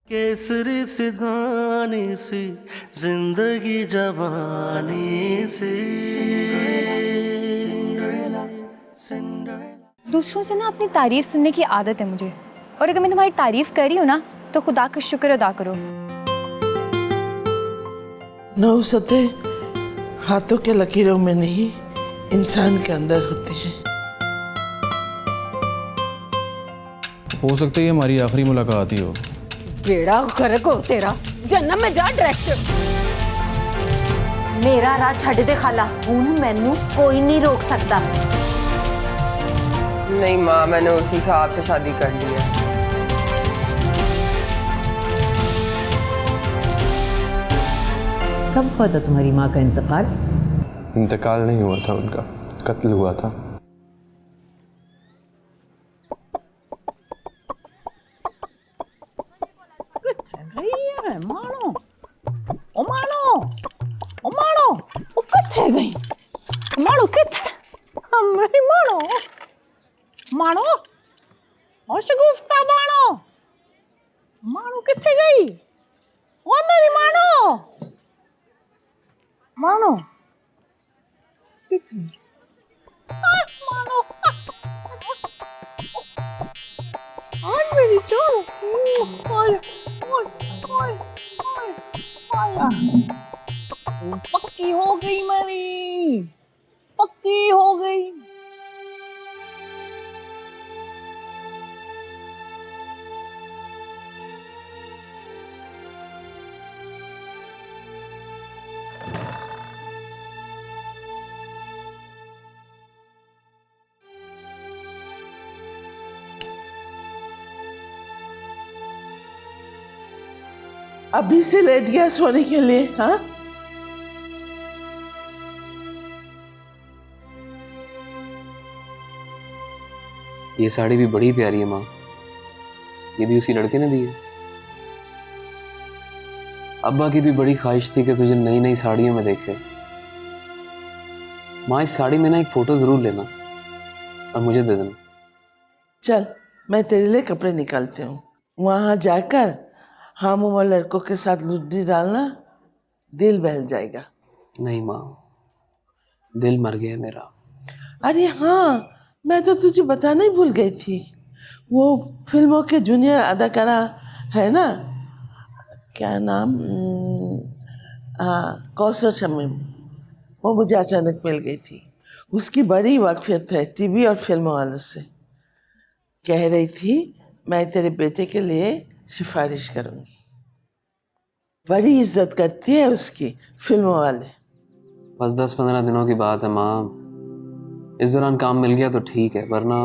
केसरी से गाने से जिंदगी जवानी से दूसरों से ना अपनी तारीफ सुनने की आदत है मुझे, और अगर मैं तुम्हारी तारीफ कर रही हूँ ना तो खुदा का शुक्र अदा करो। नौसते हाथों के लकीरों में नहीं, इंसान के अंदर होते हैं। हो सकता है ये हमारी आखिरी मुलाकात ही हो। बेड़ा गर्क हो तेरा, जन्नत में जा डायरेक्ट। मेरा राह छੱਡ दे खाला, हुण मैनू कोई नहीं रोक सकता। नहीं माँ, मैंने उसी साहब से शादी कर ली है। कब हुआ था तुम्हारी माँ का इंतकाल? इंतकाल नहीं हुआ था, उनका कत्ल हुआ था। मानो ओ मानो ओ मानो ओ कथे गई मानो कथे हमें मानो मानो ओ शगुफ्ता मानो मानो कथे गई ओ मेरी मानो मानो किथे मानो आज मेरी जान ओए ओए तू पक्की हो गई, मेरी पक्की हो गई। अभी से लेट गया सोने के लिए? हाँ, ये साड़ी भी बड़ी प्यारी है माँ। ये भी उसी लड़के ने दी है। अब्बा की भी बड़ी ख्वाहिश थी कि तुझे नई नई साड़ियों में देखे। माँ, इस साड़ी में ना एक फोटो जरूर लेना और मुझे दे देना। चल मैं तेरे लिए कपड़े निकालती हूँ। वहां जाकर हम उम्र लड़कों के साथ लुड्डी डालना, दिल बहल जाएगा। नहीं माँ, दिल मर गया मेरा। अरे हाँ, मैं तो तुझे बताना ही भूल गई थी। वो फिल्मों के जूनियर अदाकारा है ना, क्या नाम, कौसर शमीम, वो मुझे अचानक मिल गई थी। उसकी बड़ी वाकफियत है टीवी और फिल्मों वालों से। कह रही थी मैं तेरे बेटे के लिए सिफारिश करूंगी। बड़ी इज्जत करती है उसकी फिल्मों वाले। बस 10-15 दिनों की बात है माँ। इस दौरान काम मिल गया तो ठीक है, वरना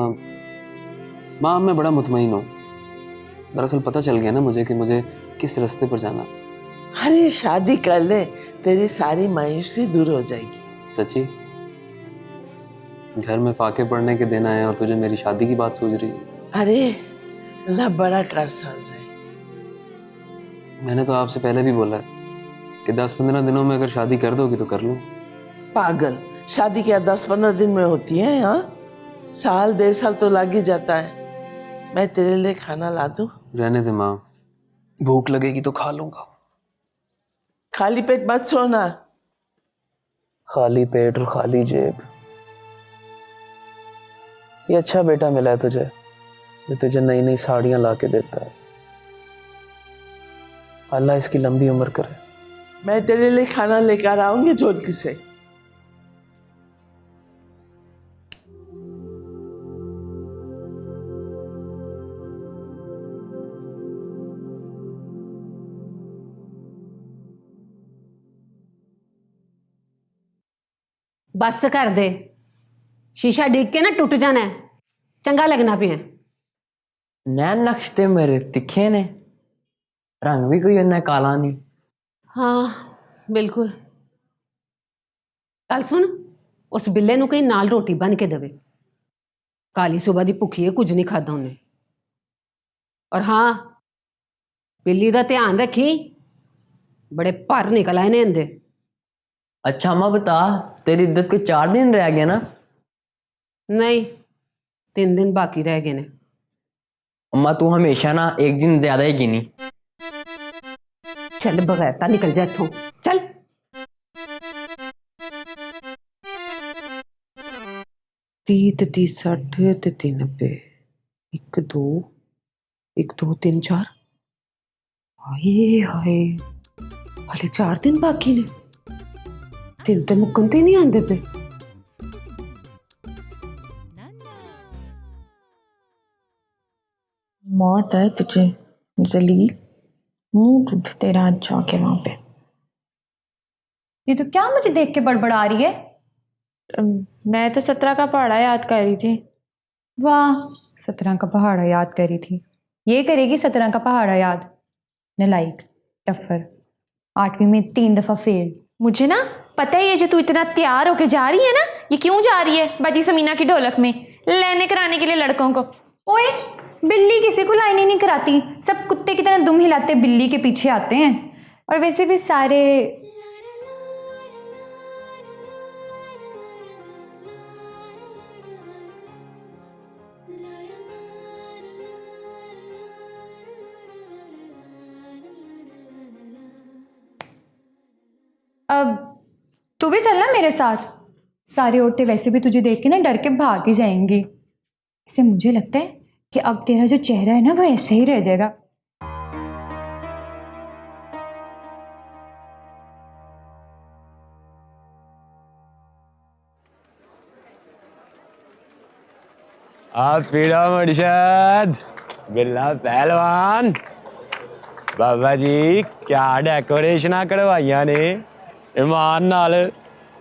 माँ मैं बड़ा मुतमईन हूँ। दरअसल पता चल गया ना मुझे कि मुझे किस रास्ते पर जाना। अरे शादी कर ले, तेरी सारी मायूसी दूर हो जाएगी। सच्ची? घर में फाके पड़ने के दिन आए और तुझे मेरी शादी की बात सूझ रही है? अरे अल्लाह बड़ा कारसाज है। मैंने तो आपसे पहले भी बोला है कि 10-15 दिनों में अगर शादी कर दोगी तो कर लूँ। पागल, शादी क्या 10-15 दिन में होती है? हाँ, साल 1.5 साल तो लग ही जाता है। मैं तेरे लिए खाना ला दूं? रहने दे माँ, भूख लगेगी तो खा लूंगा। खाली पेट मत सोना। खाली पेट और खाली जेब। ये अच्छा बेटा मिला है तुझे, जो तुझे नई नई साड़ियां ला के देता है। अल्लाह इसकी लंबी उम्र करे। मैं तेरे लिए खाना लेकर आऊंगी ढोलकी से। बस कर दे, शीशा डिग के ना टूट जाना है। चंगा लगना पे है। नैन नक्श ते मेरे तिखे ने, रंग भी कोई इन्ना काला नहीं। हाँ बिल्कुल। कल सुन, उस बिल्ले नू कहीं नाल रोटी बन के देवे। काली सुबह दी भुखी है, कुछ नहीं खादा उन्हें। और हाँ, बिल्ली दा ध्यान रखी, बड़े भर निकल आए ने इंदे। अच्छा अम्मा बता, तेरी इद्दत के 4 दिन रह गए ना? नहीं, 3 दिन बाकी रह गए ने। अम्मा तू हमेशा ना एक दिन ज्यादा ही गिनी। चल बगैर ता निकल जा इत्थों चल। तीह ते 30 60 ते 3 90 1 2 1 2 3 4 हाय हाय हाले 4 दिन बाकी ने। दिन तो मुक्कन ते नहीं आंदे पे। मौत है तुझे जलील, मुंह टूट तेरा आज जाके वहां पे। ये तो क्या मुझे देख के बड़बड़ा रही है? मैं तो 17 का पहाड़ा याद कर रही थी। वाह, 17 का पहाड़ा याद करी थी। ये करेगी 17 का पहाड़ा याद? नलाइक, टफर, 8वीं में 3 दफ़ा फेल। मुझे ना पता ही है जो तू इतना तैयार होके जा रही है ना, ये क्यों जा रही है बाजी समीना की ढोलक में लेने कराने के लिए लड़कों को। ओए, बिल्ली किसी को लाइनें नहीं कराती, सब कुत्ते की तरह दुम हिलाते बिल्ली के पीछे आते हैं। और वैसे भी सारे अब तू भी चलना मेरे साथ। सारी औरतें वैसे भी तुझे देख के ना डर के भाग ही जाएंगी। इससे मुझे लगता है कि अब तेरा जो चेहरा है ना वो ऐसे ही रह जाएगा। आप पीड़ा मुर्शद बिल्ला पहलवान बाबा जी क्या डेकोरेशना करवाइया ने ईमान नाल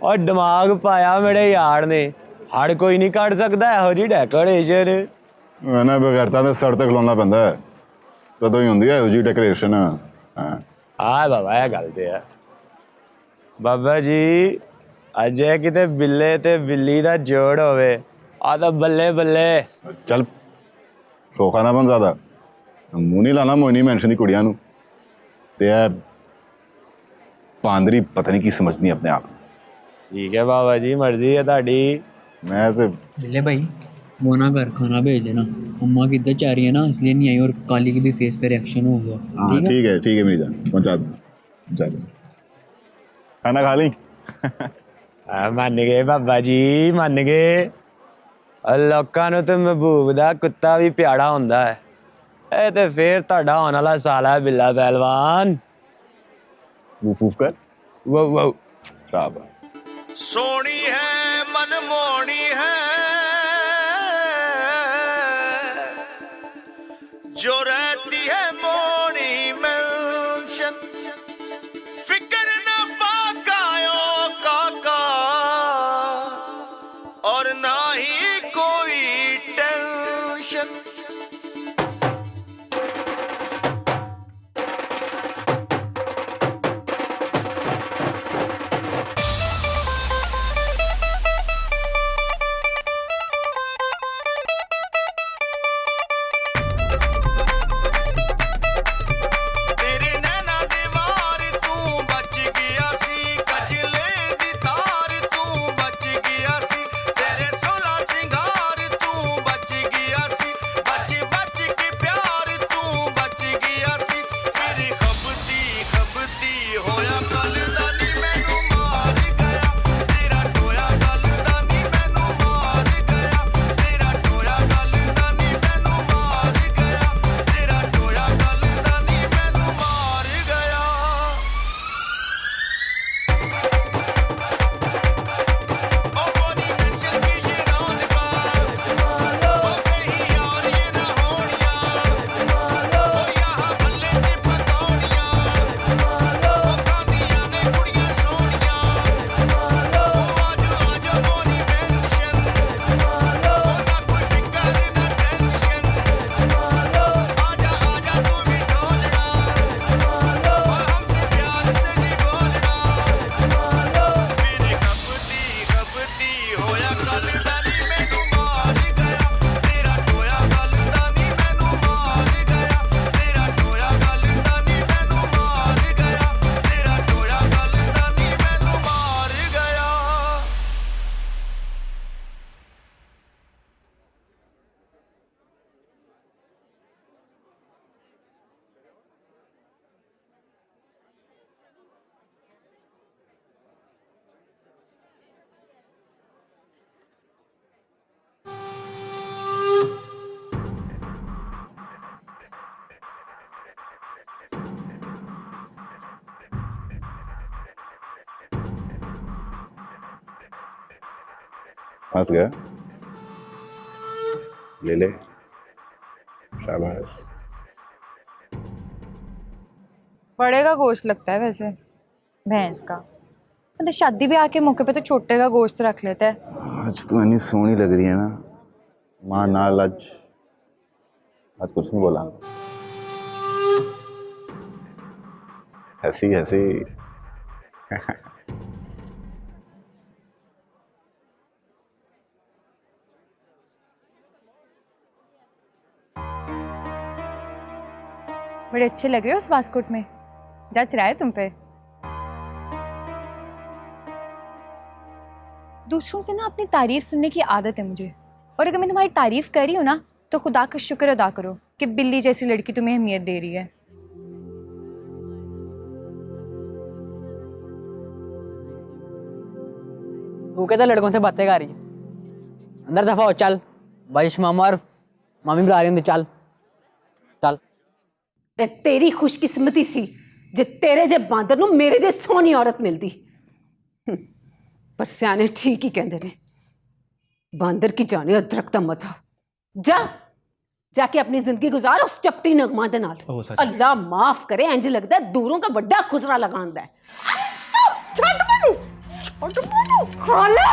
और दिमाग पाया मेरे यार ने। हड़ कोई नहीं कट सकता ਇਹੋ जी डेकोरेशन। मैंने बगैरता तो सर तक खलोना पैंदा है तदों ही होंदी है ਇਹੋ जी डेकोरेशन। हाँ बाबा यह गल तो है। बाबा जी अजे किते बिल्ले ते बिल्ली दा जोड़ होवे आ तो बल्ले बल्ले। चल खोखा ना बन ज्यादा, मूँह नहीं लाना मोइनी मैंशन की कुड़ियां नू ते पांदरी पता नहीं की समझनी अपने आप। ठीक है बाबा जी मर्जी है ताड़ी। मैं तो ले भाई मोना घर खाना भेज देना, अम्मा की इधर जा रही है ना इसलिए नहीं आई और काली के भी फेस पे रिएक्शन हो गया। हाँ ठीक है मेरी जान पहुँचा दो। खाना खा ली? मन गए बाबा जी मन गए। लोकां नूं ते महबूब दा कुत्ता भी प्यारा हुंदा है। ਇਹ ਤੇ ਫੇਰ ਤੁਹਾਡਾ ਆਉਣ ਵਾਲਾ ਸਾਲਾ ਬਿੱਲਾ ਪਹਿਲਵਾਨ। वूफ वूफ कर वो वो शाबाश। सोनी है मनमोहनी है जो रहती है मोनी मेंशन। फिक्र न फाकायो काका और ना ही कोई टेंशन। फंस गया, ले ले, शाबाश। बड़े का गोश्त लगता है वैसे, भैंस का। मतलब शादी ब्याह के मौके पे तो छोटे का गोश्त रख लेते हैं। आज तो इतनी सोहनी लग रही है ना माँ, नाल आज कुछ नहीं बोला, हंसी हंसी। बड़े अच्छे लग रहे हो उस वास्कोट में, जच रहा है तुम पे। दूसरों से ना अपनी तारीफ सुनने की आदत है मुझे, और अगर मैं तुम्हारी तारीफ कर रही हूँ ना तो खुदा का शुक्र अदा करो कि बिल्ली जैसी लड़की तुम्हें अहमियत दे रही है। तू कहता लड़कों से बातें कर रही है, अंदर दफा हो, चल। बारिश मामा और मामी बुला रही होंगे, चल चल। तेरी खुशकिस्मती सी जे तेरे जे बांदर नूं मेरे जे सोहनी औरत मिलती। पर सियाने ठीक ही कहते ने, बांदर की जाने अदरक दा मजा। जा जाके अपनी जिंदगी गुजार उस चपटी नगमा दे नाल। अल्लाह माफ करे, इंज लगदा है दूरों का बड़ा खुजरा लगांदा है। खाला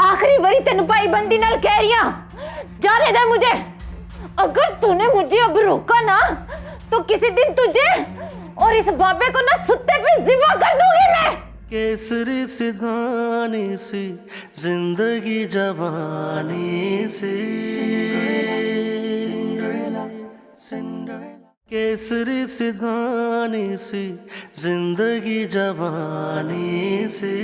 आखिरी बारी तेन भाई बंदी नाल कह रही हूं, जाने दे मुझे। अगर तूने मुझे अब रोका ना तो किसी दिन तुझे और इस बाबे को ना सुत्ते पे जिबा कर दूंगी मैं। केसरी से गाने से जिंदगी जवानी से, केसरी से गाने से जिंदगी जवानी से।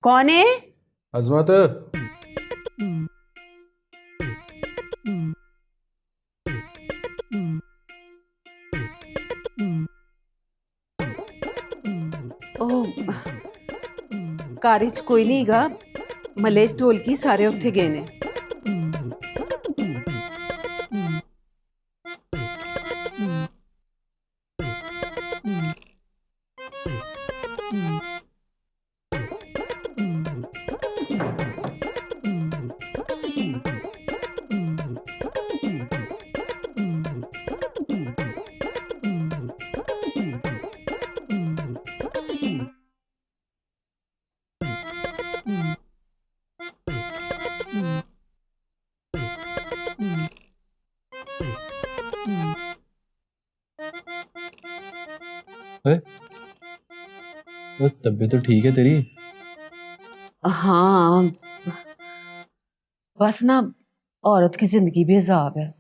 कौन है? अजमत, कारिज कोई नहीं गा, मलेश ढोल की सारे उत्थे गए ने। वो तबीयत तो ठीक है तेरी? हाँ, बस ना औरत की जिंदगी भी अजाब है,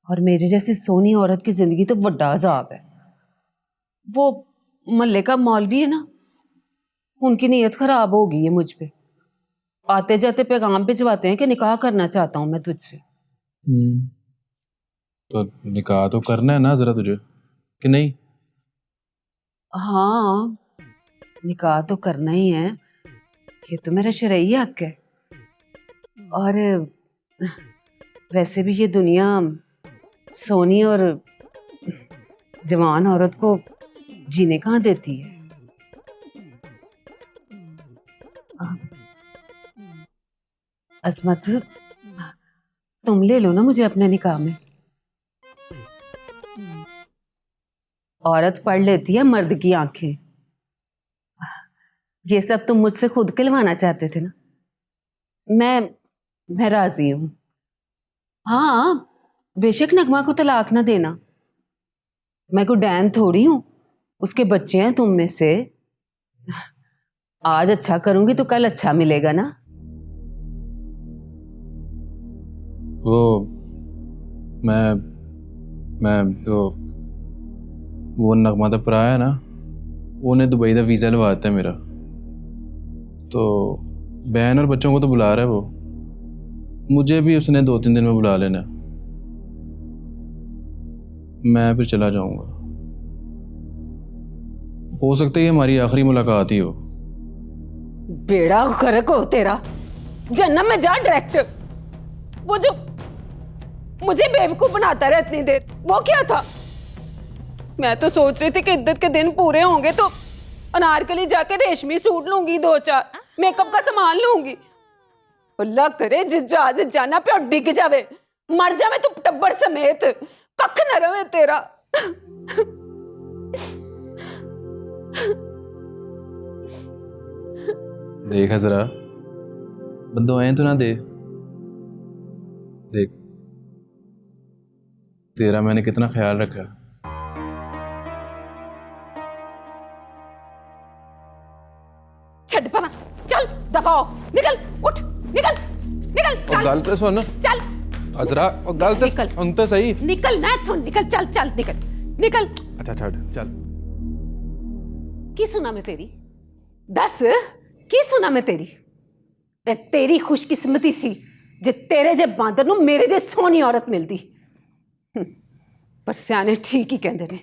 और मेरे जैसी सोहनी औरत की जिंदगी तो बड़ा अजाब है। वो मल्ले का मौलवी है ना, उनकी नीयत खराब हो गई है मुझ पे। आते जाते पैगाम भिजवाते हैं कि निकाह करना चाहता हूँ मैं तुझसे। तो निकाह तो करना है ना जरा तुझे, कि नहीं? हाँ, निकाह तो करना ही है, ये तो मेरा शरई हक है। और वैसे भी ये दुनिया सोनी और जवान औरत को जीने कहाँ देती है। अजमत, तुम ले लो ना मुझे अपने निकाह में। औरत पढ़ लेती है मर्द की आंखें। ये सब तुम मुझसे खुद खिलवाना चाहते थे ना। मैं राजी हूं। हाँ, बेशक नगमा को तलाक ना देना, मैं कोई डैन थोड़ी हूं, उसके बच्चे हैं तुम में से। आज अच्छा करूंगी तो कल अच्छा मिलेगा ना। मैं तो वो नगमा दा भरा है ना, उन्हें दुबई का वीज़ा लवाता है मेरा, तो बहन और बच्चों को तो बुला रहा है वो, मुझे भी उसने 2-3 दिन में बुला लेना। मैं फिर चला जाऊंगा। हो सकता है ये हमारी आखिरी मुलाकात ही हो। बेड़ा गर्क हो तेरा। जन्नत में जा डायरेक्ट। वो जो मुझे बेवकूफ बनाता रहा इतनी देर, वो क्या था? मैं तो सोच रही थी कि इद्दत के दिन पूरे होंगे तो अनारकली जाके रेशमी सूट लूंगी, 2-4 मेकअप का सामान लूंगी। अल्लाह करे जिज्जा जाना पे और डिग जावे, मर जावे तू टब्बर समेत, कख न रवे तेरा। देख जरा, बददुआएं तो ना दे। देख तेरा मैंने कितना ख्याल रखा। छड़ पना, चल दफा हो, निकल, उठ, निकल, निकल, चल, गल तो सुन, चल, अजरा गल तो निकल, सुन तो सही। निकल ना इत्थों, निकल, चल, चल, निकल, निकल। अच्छा छड़ चल। की सुना मैं तेरी? दस, की सुना मैं तेरी? मैं तेरी खुशकिस्मती सी जे तेरे जे बांदर नूं मेरे जे सोहनी औरत मिलदी। पर सियाने ठीक ही कहंदे ने,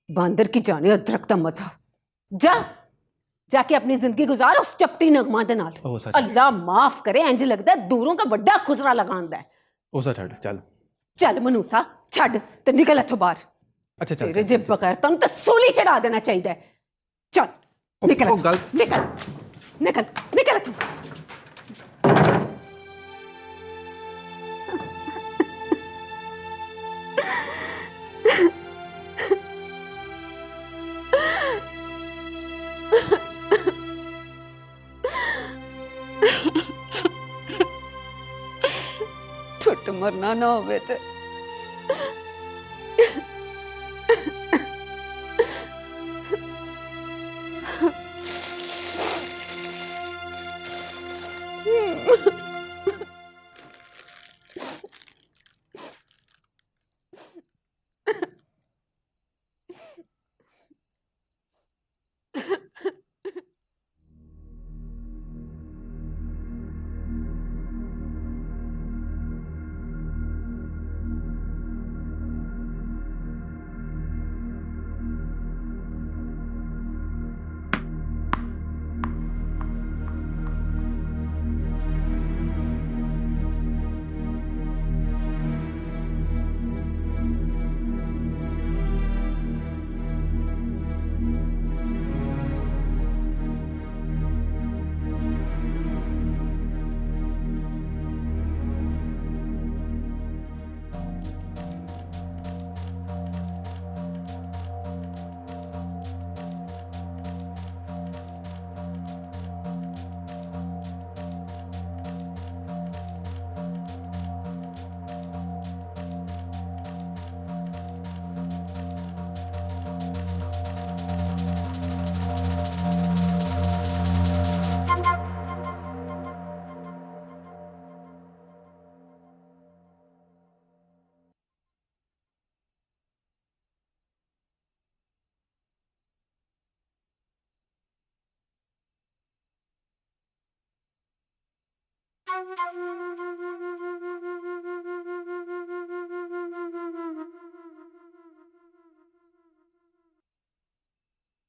बांदर की जाने अदरक दा मजा। जा जाके अपनी जिंदगी गुजार उस चपटी नगमा दे नाल। अल्लाह माफ करे, इंज लगदा है दूरों का बड़ा खुजरा लगांदा है। ओसा छड़ चल। चल मनूसा छड़ ते निकल इत्थों बाहर। अच्छा चल। तेरे जे बगैर तन ते सूली चढ़ा देना चाहिए। चल निकल, निकल, निकल, निकल इत्थों। छुट मरना ना होवे ते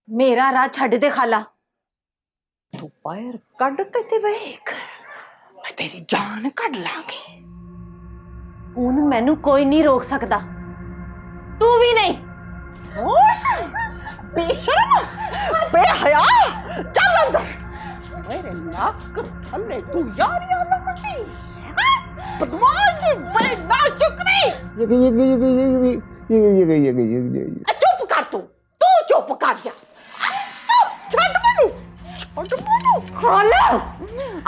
मेरा राह छड्ड दे खाला। तू पैर कड के वेख, मैं तेरी जान कड लांगी। हुण मैनू कोई नहीं रोक सकता, तू भी नहीं। होश बेशर्म बेहया, चल अंदर। मेरे नाक थल्ले तू यारियां लगती बदमाश बेनाचुकरी। चुप कर, तू चुप कर जा। खाला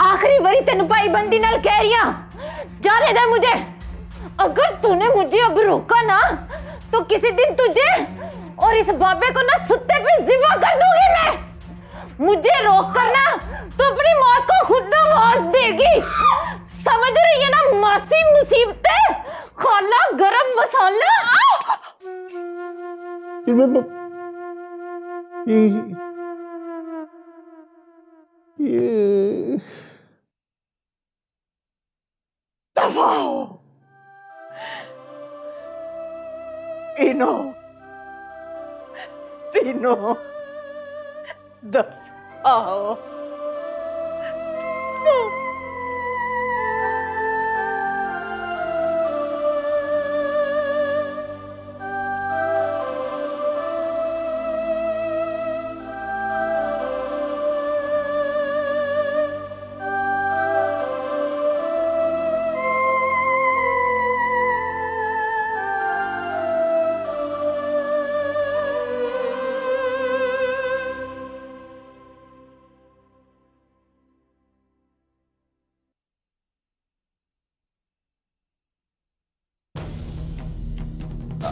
आखिरी बारी तेन भाईबंदी नाल कह रही हूं, जाने दे मुझे। अगर तूने मुझे अब रोका ना तो किसी दिन तुझे और इस बाबे को ना सुत्ते पे जिबा कर दूंगी मैं। मुझे रोक कर ना तो अपनी मौत को खुद आवाज देगी, समझ रही है ना मासी मुसीबतें। खाला गरम मसाला। दफाओ पीनो पीनो। दफा हो।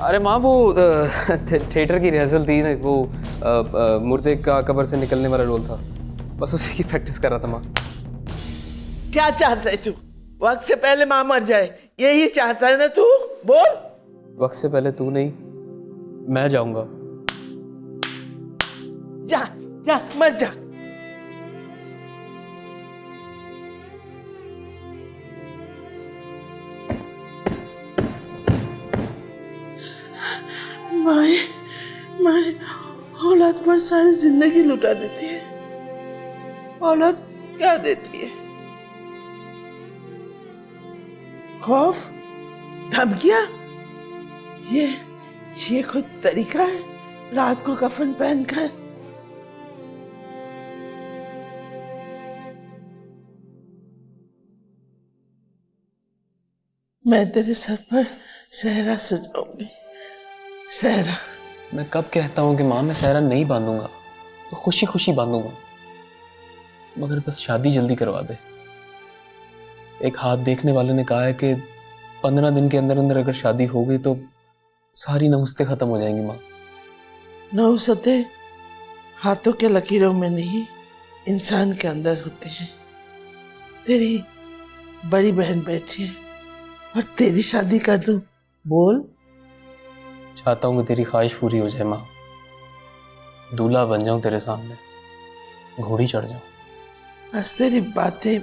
अरे माँ वो थिएटर की रिहर्सल थी ना, वो मुर्दे का कब्र से निकलने वाला रोल था, बस उसी की प्रैक्टिस कर रहा था माँ। क्या चाहता है तू? वक्त से पहले माँ मर जाए, यही चाहता है ना तू? बोल। वक्त से पहले तू नहीं, मैं जाऊंगा। जा जा मर जा। माए माए, औलाद पर सारी जिंदगी लुटा देती है। औलाद क्या देती है? खौफ, धमकियां। ये कोई तरीका है रात को कफन पहनकर? मैं तेरे सर पर सहरा सजाऊंगी। सहरा। मैं कब कहता हूँ कि माँ मैं सहरा नहीं बांधूंगा, तो खुशी खुशी बांधूंगा, मगर बस शादी जल्दी करवा दे। एक हाथ देखने वाले ने कहा है कि 15 दिन के अंदर अंदर अगर शादी हो गई तो सारी नहुस्ते खत्म हो जाएंगी माँ। नहुसते हाथों के लकीरों में नहीं, इंसान के अंदर होते हैं। तेरी बड़ी बहन बैठी है और तेरी शादी कर दूं? बोल। चाहता हूँ कि तेरी ख्वाहिश पूरी हो जाए माँ, दूल्हा बन जाऊं तेरे सामने, घोड़ी चढ़ जाऊं। आज तेरी बातें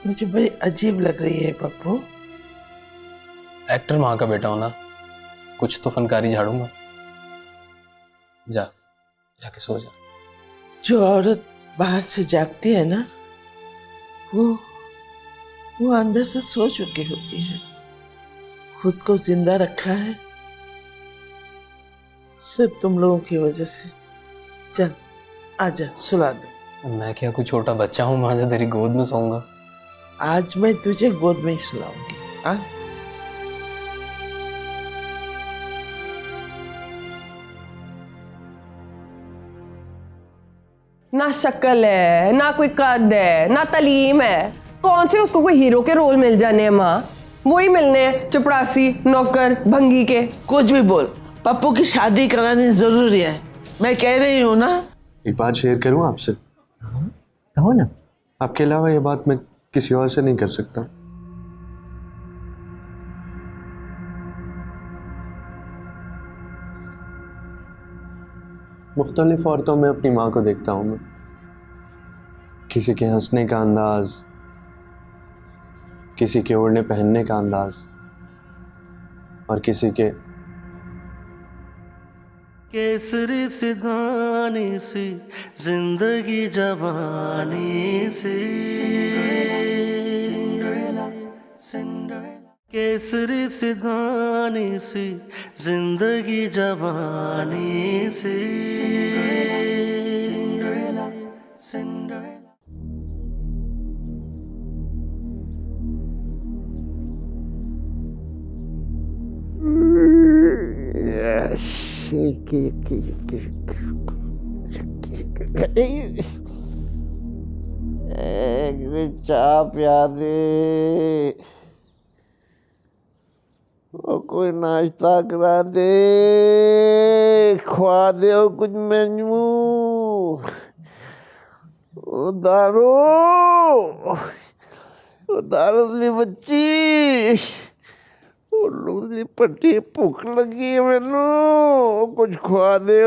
मुझे बड़ी अजीब लग रही है पप्पू। एक्टर माँ का बेटा होना, कुछ तो फनकारी झाड़ूंगा। जाके सो जा। जो औरत बाहर से जागती है ना, वो अंदर से सो चुकी होती है। खुद को जिंदा रखा है सिर्फ तुम लोगों की वजह से। चल आजा, सुला दो। मैं क्या कोई छोटा बच्चा हूँ माँ जो तेरी गोद में सोऊंगा? आज मैं तुझे गोद में ही सुलाऊंगी। आ? ना शक्ल है, ना कोई कद है, ना तालीम है, कौन से उसको कोई हीरो के रोल मिल जाने हैं माँ? वही मिलने हैं चपड़ासी, नौकर, भंगी के। कुछ भी बोल, पप्पू की शादी करानी जरूरी है। मैं कह रही हूँ ना। एक बात शेयर करूँ आपसे? कहो ना। आपके अलावा ये बात मैं किसी और से नहीं कर सकता। मुख्तलिफ औरतों में अपनी माँ को देखता हूँ मैं। किसी के हंसने का अंदाज, किसी के ओढ़ने पहनने का अंदाज, और किसी के केसरी से गाने से जिंदगी जवानी से, केसरी से गाने से जिंदगी जवानी से। चाह पिया दे, कोई नाश्ता करा दे, खवा दे कुछ मेन्यू। दारू दारू दी बच्ची, दी पट्टी भुख लगी है मैनू, कुछ खवा दे।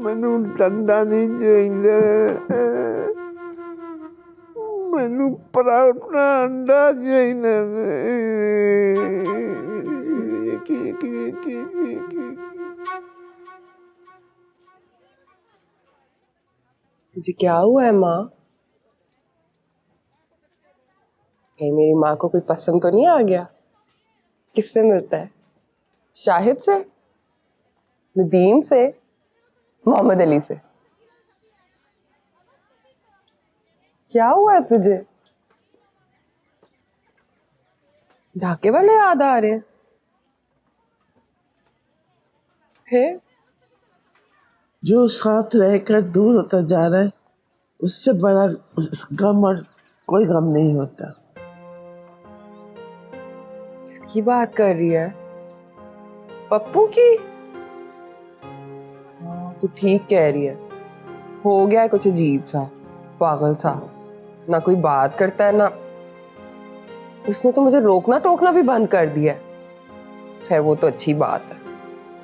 मैनू डंडा नहीं चाहिए, मैनू पराठा अंडा चाहिए। तुझे क्या हुआ है माँ? कहीं मेरी माँ को कोई पसंद तो नहीं आ गया? किससे मिलता है? शाहिद से, नदीम से, मोहम्मद अली से? क्या हुआ है तुझे? ढाके वाले याद आ रहे हैं? फिर जो साथ रहकर दूर होता जा रहा है उससे बड़ा गम और कोई गम नहीं होता। किसकी बात कर रही है? पप्पू की? हाँ, तू ठीक कह रही है। हो गया है कुछ अजीब सा, पागल सा। ना कोई बात करता है, ना उसने तो मुझे रोकना टोकना भी बंद कर दिया है। खैर वो तो अच्छी बात है।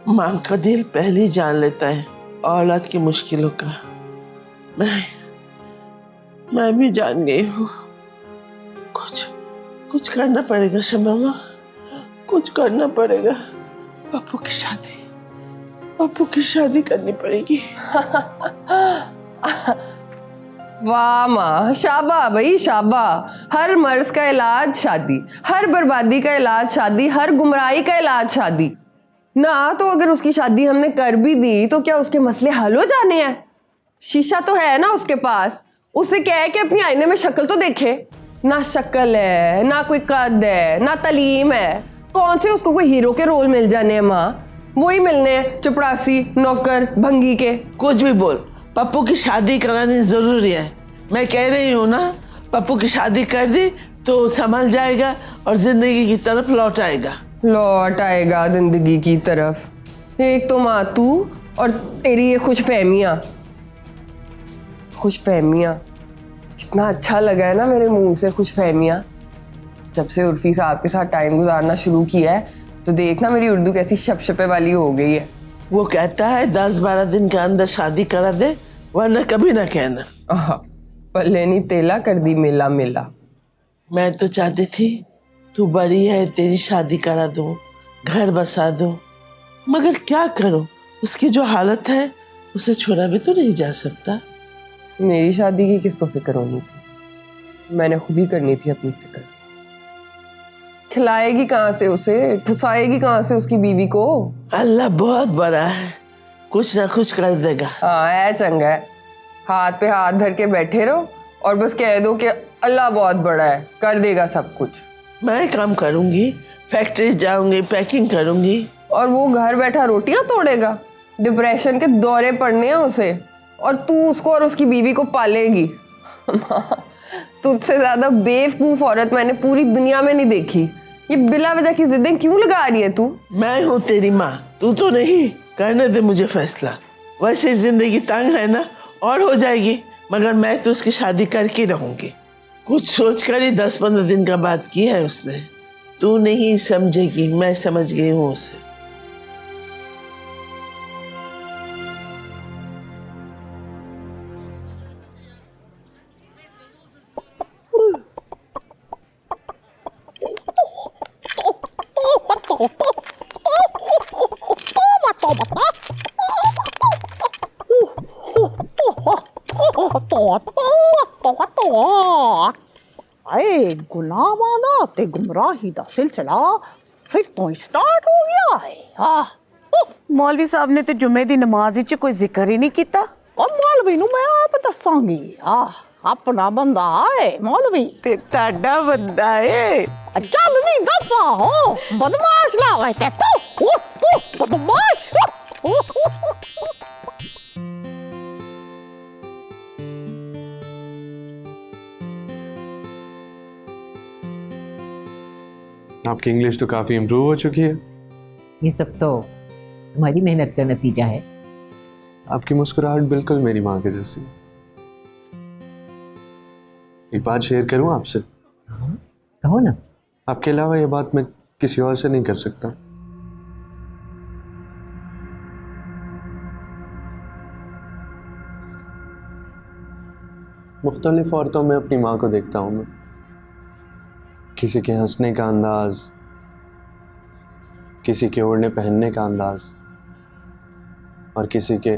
माँ का दिल पहले ही जान लेता है औलाद की मुश्किलों का। मैं भी जान गई हूँ। कुछ करना पड़ेगा शमामा, कुछ करना पड़ेगा। पप्पू की शादी करनी पड़ेगी। वाह माँ, शाबा भाई शाबा। हर मर्ज का इलाज शादी, हर बर्बादी का इलाज शादी, हर गुमराही का इलाज शादी। ना तो अगर उसकी शादी हमने कर भी दी तो क्या उसके मसले हल हो जाने हैं? शीशा तो है ना उसके पास, उससे क्या है कि अपनी आईने में शक्ल तो देखे। ना शक्ल है, ना कोई कद है, ना तालीम है। कौन से उसको कोई हीरो के रोल मिल जाने हैं माँ? वही मिलने हैं चपरासी, नौकर, भंगी के। कुछ भी बोल, पप्पू की शादी करानी जरूरी है। मैं कह रही हूँ ना, पप्पू की शादी कर दी तो संभल जाएगा और जिंदगी की तरफ लौट आएगा जिंदगी की तरफ। एक तो माँ तू और तेरी ये खुशफहमियाँ। कितना अच्छा लगा है ना मेरे मुंह से खुशफहमियाँ। जब से उर्फी साहब के साथ टाइम गुजारना शुरू किया है तो देखना मेरी उर्दू कैसी शपशपे वाली हो गई है। वो कहता है 10-12 दिन के अंदर शादी करा दे, वरना कभी ना कहना। पल्ले नहीं तेला कर दी मेला मेला। मैं तो चाहती थी तू बड़ी है, तेरी शादी करा दूं, घर बसा दूं, मगर क्या करूं, उसकी जो हालत है उसे छोड़ा भी तो नहीं जा सकता। मेरी शादी की किसको फिक्र होनी थी? मैंने खुद ही करनी थी अपनी फिक्र। खिलाएगी कहाँ से उसे, ठुसाएगी कहाँ से उसकी बीवी को? अल्लाह बहुत बड़ा है, कुछ ना कुछ कर देगा। हाँ है चंगा है, हाथ पे हाथ धर के बैठे रहो और बस कह दो कि अल्लाह बहुत बड़ा है, कर देगा सब कुछ। मैं काम करूंगी, फैक्ट्री जाऊंगी, पैकिंग करूंगी। और वो घर बैठा रोटियां तोड़ेगा? डिप्रेशन के दौरे पड़ने हैं उसे, और तू उसको और उसकी बीवी को पालेगी। तुझसे ज्यादा बेवकूफ औरत मैंने पूरी दुनिया में नहीं देखी। ये बिला वजह की जिद्दें क्यों लगा रही है तू? मैं हूँ तेरी माँ, तू तो नहीं। करने दे मुझे फैसला। वैसे जिंदगी तंग है ना, और हो जाएगी, मगर मैं तो उसकी शादी करके रहूंगी। कुछ सोच कर ही 10-15 दिन का बात किया है उसने। तू नहीं समझेगी, मैं समझ गई हूँ उसे। आए गुलामाना ते गुमराही दा सिलसिला फिर तो स्टार्ट हो गया है। मौलवी साहब ने ते जुम्मे दी नमाज विच कोई जिक्र ही नहीं किया। और मौलवी नूं मैं आप दसांगी। अपना बंदा है मौलवी ते ताड़ा बंदा है। चल नहीं दफा हो, बदमाश लावे ते तू बदमाश। आपकी इंग्लिश तो काफ़ी इम्प्रूव हो चुकी है। ये सब तो तुम्हारी मेहनत का नतीजा है। आपकी मुस्कुराहट बिल्कुल मेरी माँ के जैसी। एक बात शेयर करूँ आपसे? कहो ना। आपके अलावा ये बात मैं किसी और से नहीं कर सकता। मुख्तलिफ औरतों में अपनी माँ को देखता हूँ मैं। किसी के हंसने का अंदाज, किसी के ओढ़ने पहनने का अंदाज, और किसी के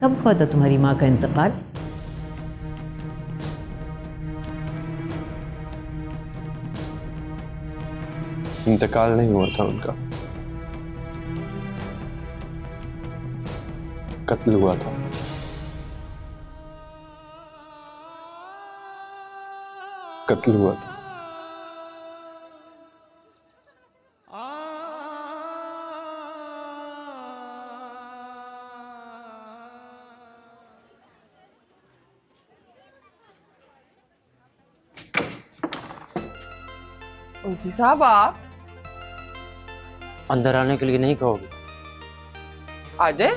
कब हुआ था तुम्हारी माँ का इंतकाल? इंतकाल नहीं हुआ था उनका, कत्ल हुआ था। कत्ल हुआ था। उर्फी साहब आप अंदर आने के लिए नहीं कहोगे? आ जाए।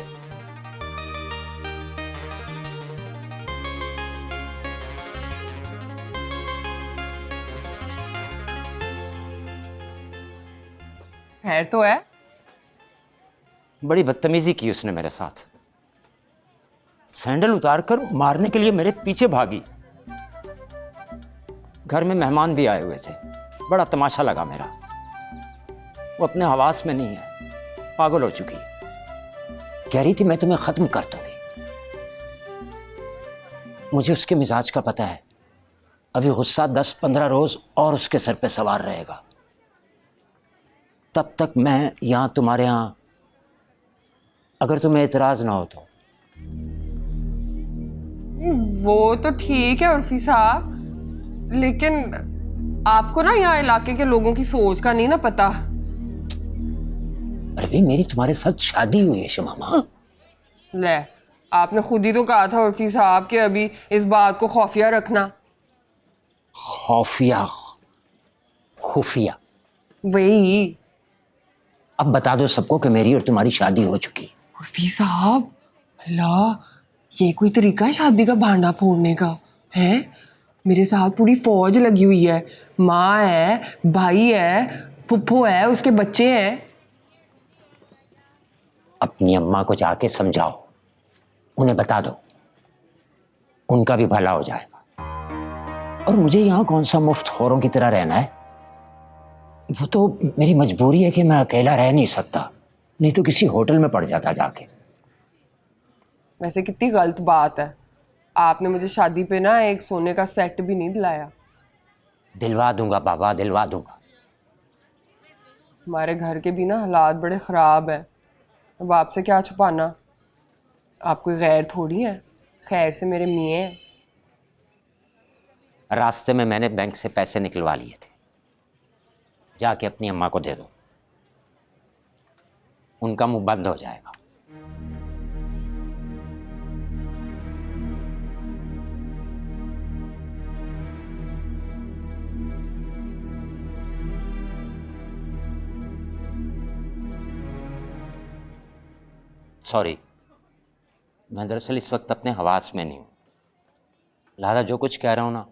खैर तो है। बड़ी बदतमीजी की उसने मेरे साथ। सैंडल उतारकर मारने के लिए मेरे पीछे भागी। घर में मेहमान भी आए हुए थे, बड़ा तमाशा लगा मेरा। वो अपने हवास में नहीं है, पागल हो चुकी है। कह रही थी मैं तुम्हें खत्म कर दूंगी। मुझे उसके मिजाज का पता है। अभी गुस्सा 10-15 रोज और उसके सर पे सवार रहेगा। तब तक मैं यहां तुम्हारे यहां, अगर तुम्हें एतराज ना हो तो। वो तो ठीक है उर्फी साहब, लेकिन आपको ना यहाँ इलाके के लोगों की सोच का नहीं ना पता। अरे भाई, मेरी तुम्हारे साथ शादी हुई है शमामा। ले, आपने खुद ही तो कहा था उर्फी साहब कि अभी इस बात को खुफिया रखना। खुफिया? खुफिया? वही। अब बता दो सबको कि मेरी और तुम्हारी शादी हो चुकी। उर्फी साहब, अल्लाह, ये कोई तरीका है शादी का भांडा फोड़ने का? है मेरे साथ पूरी फौज लगी हुई है। माँ है, भाई है, फुफ्फो है, उसके बच्चे हैं। अपनी अम्मा को जाके समझाओ, उन्हें बता दो, उनका भी भला हो जाएगा। और मुझे यहाँ कौन सा मुफ्त खोरों की तरह रहना है? वो तो मेरी मजबूरी है कि मैं अकेला रह नहीं सकता, नहीं तो किसी होटल में पड़ जाता जाके। वैसे कितनी गलत बात है, आपने मुझे शादी पे ना एक सोने का सेट भी नहीं दिलाया। दिलवा दूंगा बाबा, दिलवा दूंगा। हमारे घर के भी ना हालात बड़े ख़राब हैं। अब आपसे क्या छुपाना, आप कोई गैर थोड़ी है। खैर से मेरे मियाँ हैं। रास्ते में मैंने बैंक से पैसे निकलवा लिए थे, जाके अपनी अम्मा को दे दो, उनका मुंह बंद हो जाएगा। सॉरी, मैं दरअसल इस वक्त अपने हवास में नहीं हूँ, लिहाजा जो कुछ कह रहा हूँ ना,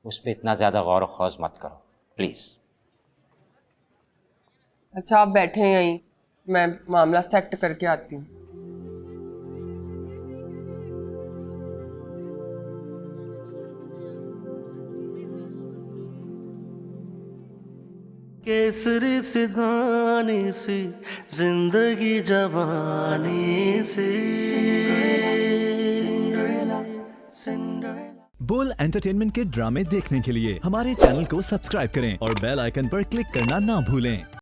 उस पर इतना ज़्यादा गौर खौज मत करो प्लीज़। अच्छा आप बैठे हैं यहीं, मैं मामला सेट करके आती हूँ। केसरी से गाने से जिंदगी जवानी से बोल एंटरटेनमेंट के ड्रामे देखने के लिए हमारे चैनल को सब्सक्राइब करें और बेल आइकन पर क्लिक करना ना भूलें।